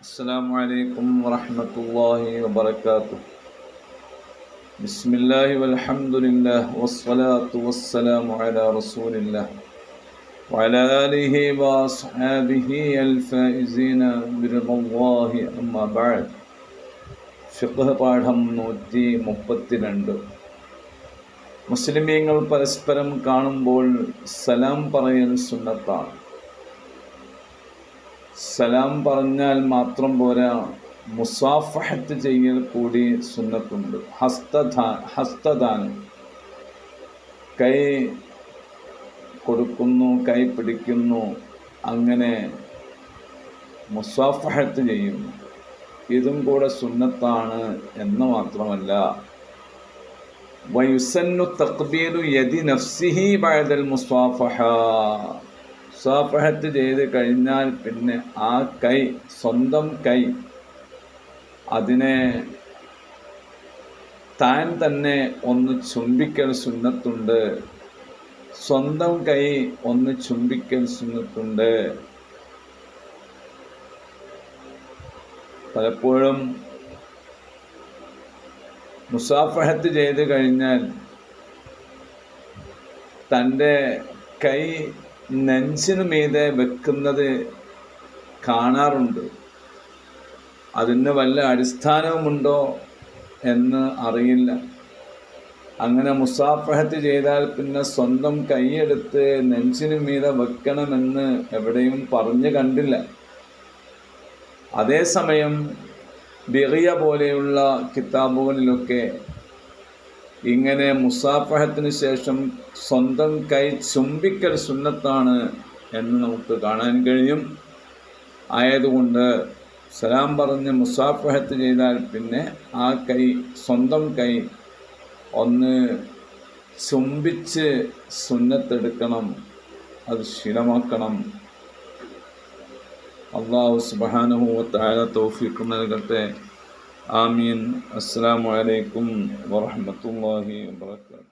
السلام عليكم ورحمة الله وبركاته. بسم الله والحمد لله والصلاة والسلام على رسول الله وعلى آله وأصحابه الفائزين برضا الله أما بعد. ഫിഖ്ഹ് പാഠം 132. മുസ്ലിമീങ്ങൾ പരസ്പരം കാണുമ്പോൾ സലാം പറയൽ സുന്നത്താണ്. സലാം പറഞ്ഞാൽ മാത്രം പോരാ, മുസാഫഹത്ത് ചെയ്യൽ കൂടി സുന്നത്തുണ്ട്. ഹസ്തദാനം, കൈ കൊടുക്കുന്നു, കൈ പിടിക്കുന്നു, അങ്ങനെ മുസാഫഹത്ത് ചെയ്യുന്നു. ഇതും കൂടെ സുന്നത്താണ് എന്ന് മാത്രമല്ല, വയുസന്നു തഖ്ബീലു യദി നഫ്സിഹി ബഅദൽ മുസാഫഹ. മുസാഫഹത്ത് ചെയ്ത് കഴിഞ്ഞാൽ പിന്നെ ആ കൈ, സ്വന്തം കൈ, അതിനെ താൻ തന്നെ ഒന്ന് ചുംബിക്കൽ സുന്നത്തുണ്ട്. സ്വന്തം കൈ ഒന്ന് ചുംബിക്കൽ സുന്നത്തുണ്ട്. പലപ്പോഴും മുസാഫഹത്ത് ചെയ്ത് കഴിഞ്ഞാൽ തൻ്റെ കൈ നെഞ്ചിനു മീതെ വെക്കുന്നത് കാണാറുണ്ട്. അതിന് വല്ല അടിസ്ഥാനവുമുണ്ടോ എന്ന് അറിയില്ല. അങ്ങനെ മുസാഫഹത്ത് ചെയ്താൽ പിന്നെ സ്വന്തം കൈയെടുത്ത് നെഞ്ചിനു മീതെ വെക്കണമെന്ന് എവിടെയും പറഞ്ഞു കണ്ടില്ല. അതേസമയം ബിഗിയ പോലെയുള്ള കിതാബുകളിലൊക്കെ ഇങ്ങനെ മുസാഫഹത്തിന് ശേഷം സ്വന്തം കൈ ചുംബിക്കൽ സുന്നത്താണ് എന്ന് നമുക്ക് കാണാൻ കഴിയും. ആയതുകൊണ്ട് സലാം പറഞ്ഞ് മുസാഫഹത്ത് ചെയ്താൽ പിന്നെ ആ കൈ, സ്വന്തം കൈ ഒന്ന് ചുംബിച്ച് സുന്നത്തെടുക്കണം, അത് ശീലമാക്കണം. അല്ലാഹു സുബ്ഹാനഹു വ തആല തൗഫീഖ് നൽകട്ടെ. ആമീൻ. അസ്സലാമു അലൈക്കും വറഹ്മത്തുള്ളാഹി വബറകാതുഹു.